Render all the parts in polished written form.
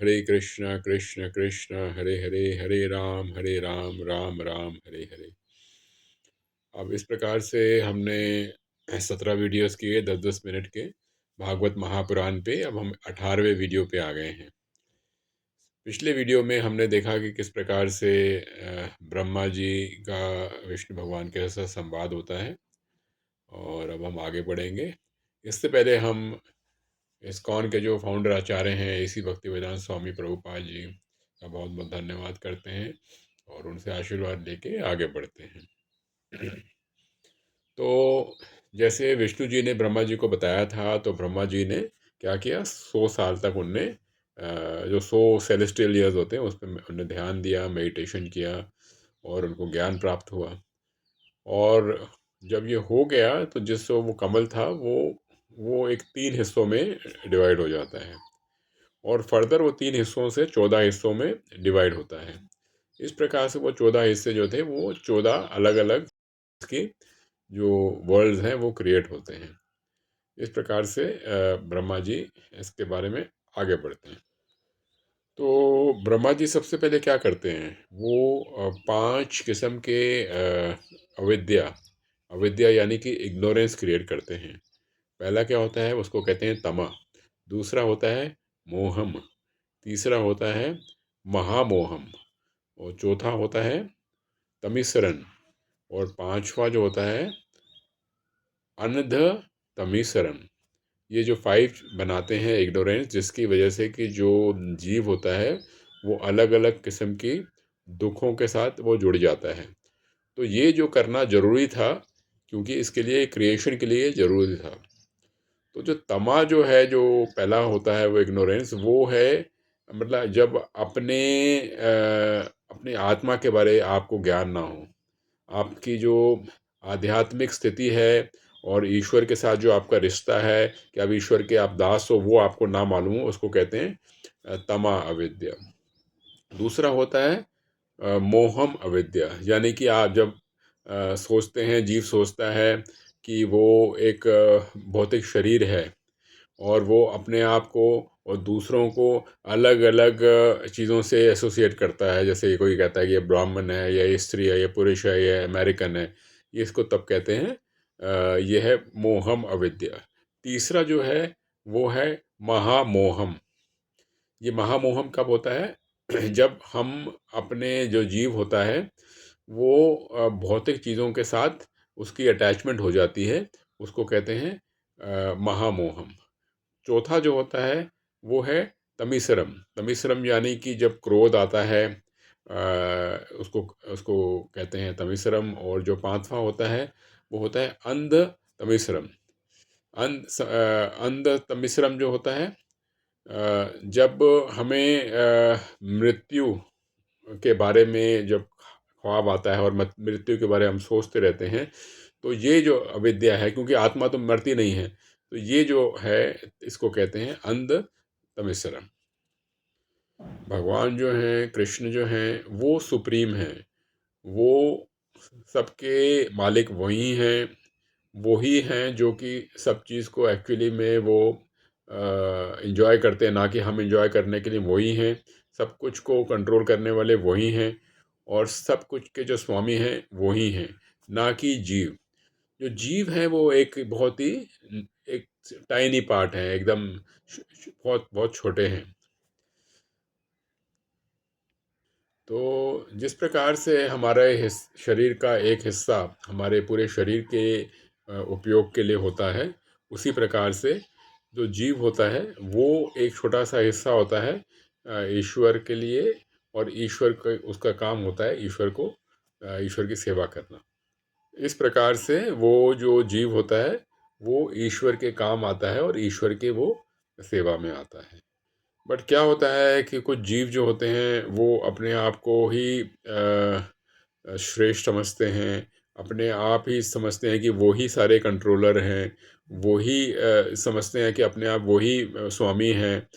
हरे कृष्णा कृष्ण कृष्ण हरे हरे, हरे राम राम राम हरे हरे। अब इस प्रकार से हमने 17 वीडियोस किए 10-10 मिनट के भागवत महापुराण पे। अब हम 18वें वीडियो पे आ गए हैं। पिछले वीडियो में हमने देखा कि किस प्रकार से ब्रह्मा जी का विष्णु भगवान के साथ संवाद होता है, और अब हम आगे बढ़ेंगे। इससे पहले हम इस्कॉन के जो फाउंडर आचार्य हैं इसी भक्तिवेदांत स्वामी प्रभुपाद जी का बहुत बहुत धन्यवाद करते हैं, और उनसे आशीर्वाद लेके आगे बढ़ते हैं। तो जैसे विष्णु जी ने ब्रह्मा जी को बताया था, तो ब्रह्मा जी ने क्या किया, 100 साल तक उनने जो 100 सेलेस्टियल ईयर्स होते हैं उस पर उन्होंने ध्यान दिया, मेडिटेशन किया, और उनको ज्ञान प्राप्त हुआ। और जब ये हो गया तो जिससे वो कमल था वो एक 3 हिस्सों में डिवाइड हो जाता है, और फर्दर वो 3 हिस्सों से 14 हिस्सों में डिवाइड होता है। इस प्रकार से वो 14 हिस्से जो थे वो 14 अलग अलग के जो वर्ल्ड्स हैं वो क्रिएट होते हैं। इस प्रकार से ब्रह्मा जी इसके बारे में आगे बढ़ते हैं। तो ब्रह्मा जी सबसे पहले क्या करते हैं, वो 5 किस्म के अविद्या अविद्या यानी कि इग्नोरेंस क्रिएट करते हैं। पहला क्या होता है, उसको कहते हैं तमा। दूसरा होता है मोहम। तीसरा होता है महामोहम। और चौथा होता है तमिसरन। और पांचवा जो होता है अनध तमिसरन। ये जो 5 बनाते हैं इग्नोरेंस, जिसकी वजह से कि जो जीव होता है वो अलग अलग किस्म की दुखों के साथ वो जुड़ जाता है। तो ये जो करना ज़रूरी था, क्योंकि इसके लिए क्रिएशन के लिए ज़रूरी था। तो जो तमा जो है, जो पहला होता है वो इग्नोरेंस, वो है मतलब जब अपने आत्मा के बारे आपको ज्ञान ना हो, आपकी जो आध्यात्मिक स्थिति है और ईश्वर के साथ जो आपका रिश्ता है कि अब ईश्वर के आप दास हो, वो आपको ना मालूम हो, उसको कहते हैं तमा अविद्या। दूसरा होता है मोहम अविद्या, यानी कि आप जब सोचते हैं, जीव सोचता है कि वो एक भौतिक शरीर है, और वो अपने आप को और दूसरों को अलग अलग चीज़ों से एसोसिएट करता है। जैसे कोई कहता है कि ये ब्राह्मण है, या ये स्त्री है, ये पुरुष है, ये अमेरिकन है। ये इसको तब कहते हैं ये है मोहम अविद्या। तीसरा जो है वो है महामोहम। ये महामोहम कब होता है जब हम अपने जो जीव होता है वो भौतिक चीज़ों के साथ उसकी अटैचमेंट हो जाती है, उसको कहते हैं महामोहम। चौथा जो होता है वो है तमिसरम। तमिसरम यानी कि जब क्रोध आता है, उसको उसको कहते हैं तमिसरम। और जो पांचवा होता है वो होता है अंध तमिसरम। अंध तमिसरम जो होता है जब हमें मृत्यु के बारे में जब ख्वाब आता है और मृत्यु के बारे में हम सोचते रहते हैं, तो ये जो अविद्या है, क्योंकि आत्मा तो मरती नहीं है, तो ये जो है इसको कहते हैं अंध तमिसरम। भगवान जो हैं, कृष्ण जो हैं, वो सुप्रीम हैं। वो सबके मालिक वही हैं। वही हैं जो कि सब चीज़ को एक्चुअली में वो इंजॉय करते हैं, ना कि हम इंजॉय करने के लिए वही हैं। सब कुछ को कंट्रोल करने वाले वही हैं, और सब कुछ के जो स्वामी हैं वही हैं, ना कि जीव। जो जीव हैं वो एक बहुत ही एक टाइनी पार्ट है, एकदम बहुत बहुत छोटे हैं। तो जिस प्रकार से हमारे शरीर का एक हिस्सा हमारे पूरे शरीर के उपयोग के लिए होता है, उसी प्रकार से जो जीव होता है वो एक छोटा सा हिस्सा होता है ईश्वर के लिए। और ईश्वर का उसका काम होता है ईश्वर को ईश्वर की सेवा करना। इस प्रकार से वो जो जीव होता है वो ईश्वर के काम आता है और ईश्वर के वो सेवा में आता है। बट क्या होता है कि कुछ जीव जो होते हैं वो अपने आप को ही श्रेष्ठ समझते हैं, अपने आप ही समझते हैं कि वो ही सारे कंट्रोलर हैं। वो ही समझते हैं कि अपने आप वो ही स्वामी हैं,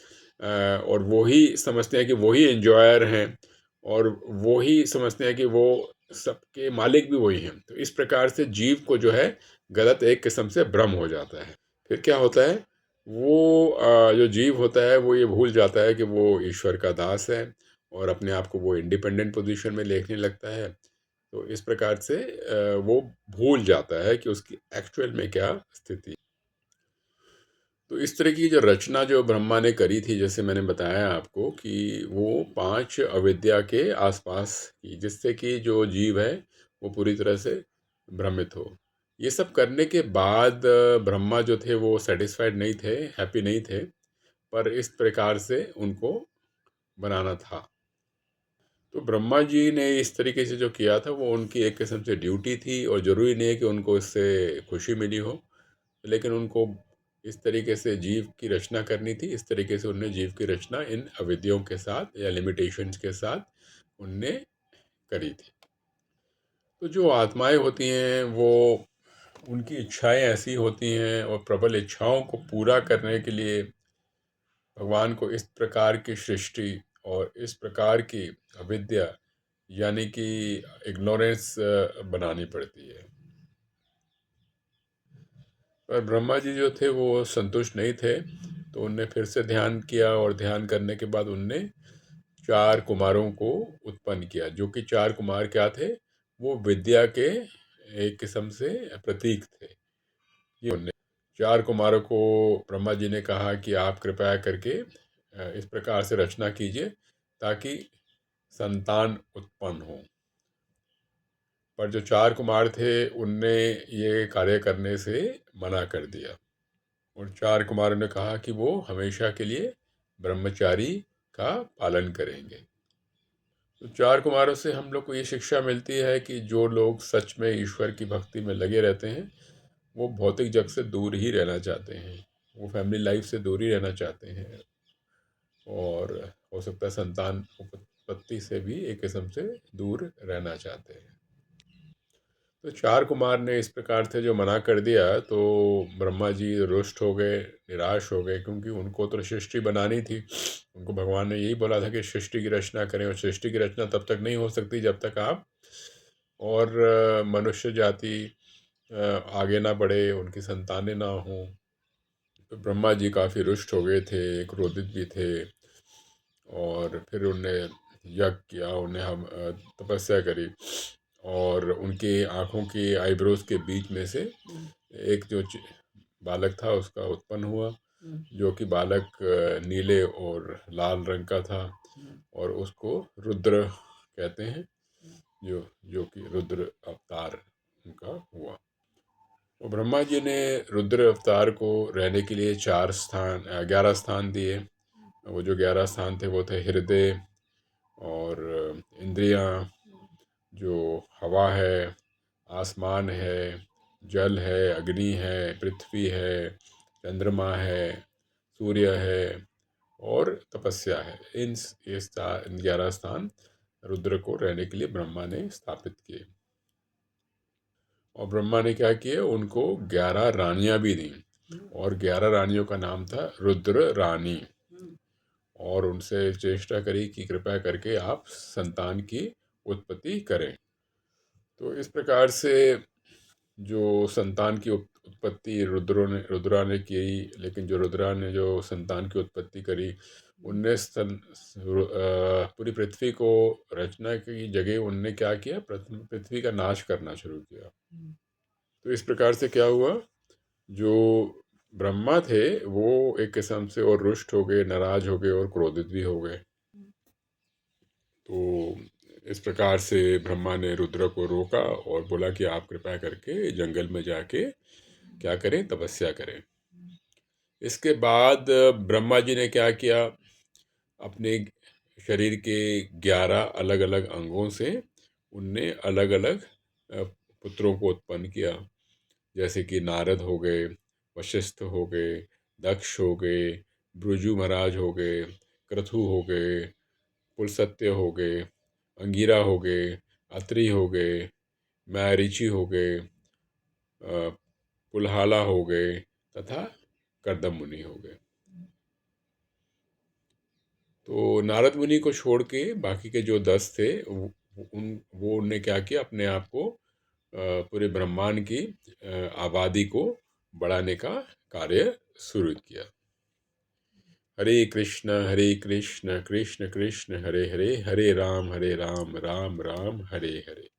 और वो ही समझते हैं कि वो ही एंजॉयर हैं, और वो ही समझते हैं कि वो सबके मालिक भी वही हैं। तो इस प्रकार से जीव को जो है गलत एक किस्म से भ्रम हो जाता है। फिर क्या होता है, वो जो जीव होता है वो ये भूल जाता है कि वो ईश्वर का दास है, और अपने आप को वो इंडिपेंडेंट पोजीशन में देखने लगता है। तो इस प्रकार से वो भूल जाता है कि उसकी एक्चुअल में क्या स्थिति है। तो इस तरह की जो रचना जो ब्रह्मा ने करी थी, जैसे मैंने बताया आपको कि वो 5 अविद्या के आसपास की, जिससे कि जो जीव है वो पूरी तरह से भ्रमित हो। ये सब करने के बाद ब्रह्मा जो थे वो सेटिस्फाइड नहीं थे, हैप्पी नहीं थे, पर इस प्रकार से उनको बनाना था। तो ब्रह्मा जी ने इस तरीके से जो किया था वो उनकी एक किस्म से ड्यूटी थी, और ज़रूरी नहीं है कि उनको इससे खुशी मिली हो, लेकिन उनको इस तरीके से जीव की रचना करनी थी। इस तरीके से उनने जीव की रचना इन अविद्यों के साथ या लिमिटेशंस के साथ उनने करी थी। तो जो आत्माएं होती हैं वो, उनकी इच्छाएं ऐसी होती हैं, और प्रबल इच्छाओं को पूरा करने के लिए भगवान को इस प्रकार की सृष्टि और इस प्रकार की अविद्या, यानी कि इग्नोरेंस बनानी पड़ती है। पर ब्रह्मा जी जो थे वो संतुष्ट नहीं थे, तो उनने फिर से ध्यान किया, और ध्यान करने के बाद उनने 4 कुमारों को उत्पन्न किया, जो कि 4 कुमार क्या थे, वो विद्या के एक किस्म से प्रतीक थे। ये उनने 4 कुमारों को ब्रह्मा जी ने कहा कि आप कृपया करके इस प्रकार से रचना कीजिए ताकि संतान उत्पन्न हो। पर जो 4 कुमार थे उनने ये कार्य करने से मना कर दिया, और 4 कुमारों ने कहा कि वो हमेशा के लिए ब्रह्मचारी का पालन करेंगे। तो 4 कुमारों से हम लोग को ये शिक्षा मिलती है कि जो लोग सच में ईश्वर की भक्ति में लगे रहते हैं वो भौतिक जग से दूर ही रहना चाहते हैं, वो फैमिली लाइफ से दूर ही रहना चाहते हैं, और हो सकता है संतान उत्पत्ति से भी एक किस्म से दूर रहना चाहते हैं। तो 4 कुमार ने इस प्रकार से जो मना कर दिया, तो ब्रह्मा जी रुष्ट हो गए, निराश हो गए, क्योंकि उनको तो सृष्टि बनानी थी। उनको भगवान ने यही बोला था कि सृष्टि की रचना करें, और सृष्टि की रचना तब तक नहीं हो सकती जब तक आप और मनुष्य जाति आगे ना बढ़े, उनकी संतानें ना हों। तो ब्रह्मा जी काफ़ी रुष्ट हो गए थे, क्रोधित भी थे, और फिर उनने यज्ञ किया, उन्हें हम तपस्या करी, और उनके आँखों के आईब्रोज के बीच में से एक जो बालक था उसका उत्पन्न हुआ, जो कि बालक नीले और लाल रंग का था, और उसको रुद्र कहते हैं, जो जो कि रुद्र अवतार उनका हुआ। तो ब्रह्मा जी ने रुद्र अवतार को रहने के लिए 11 स्थान दिए। वो जो 11 स्थान थे वो थे हृदय, और इंद्रियां, जो हवा है, आसमान है, जल है, अग्नि है, पृथ्वी है, चंद्रमा है, सूर्य है, और तपस्या है। ये 11 स्थान रुद्र को रहने के लिए ब्रह्मा ने स्थापित किए। और ब्रह्मा ने क्या किया, उनको 11 रानियां भी दी, और 11 रानियों का नाम था रुद्र रानी, और उनसे चेष्टा करी कि कृपया करके आप संतान की उत्पत्ति करें। तो इस प्रकार से जो संतान की उत्पत्ति रुद्रा ने की, लेकिन जो रुद्रा ने जो संतान की उत्पत्ति करी, उनने पूरी पृथ्वी को रचना की जगह उनने क्या किया, पृथ्वी का नाश करना शुरू किया। तो इस प्रकार से क्या हुआ, जो ब्रह्मा थे वो एक किस्म से और रुष्ट हो गए, नाराज हो गए, और क्रोधित भी हो गए। तो इस प्रकार से ब्रह्मा ने रुद्र को रोका और बोला कि आप कृपया करके जंगल में जाके क्या करें, तपस्या करें। इसके बाद ब्रह्मा जी ने क्या किया, अपने शरीर के 11 अलग अलग अंगों से उनने अलग अलग पुत्रों को उत्पन्न किया, जैसे कि नारद हो गए, वशिष्ठ हो गए, दक्ष हो गए, भृगु महाराज हो गए, क्रतु हो गए, पुलसत्य हो गए, अंगिरा हो गए, अत्रि हो गए, मैरिचि हो गए, पुलहाला हो गए, तथा कर्दम मुनि हो गए। तो नारद मुनि को छोड़ के बाकी के जो 10 थे वो उनने क्या किया, अपने आप को पूरे ब्रह्मांड की आबादी को बढ़ाने का कार्य शुरू किया। हरे कृष्ण कृष्ण कृष्ण हरे हरे, हरे राम राम राम हरे हरे।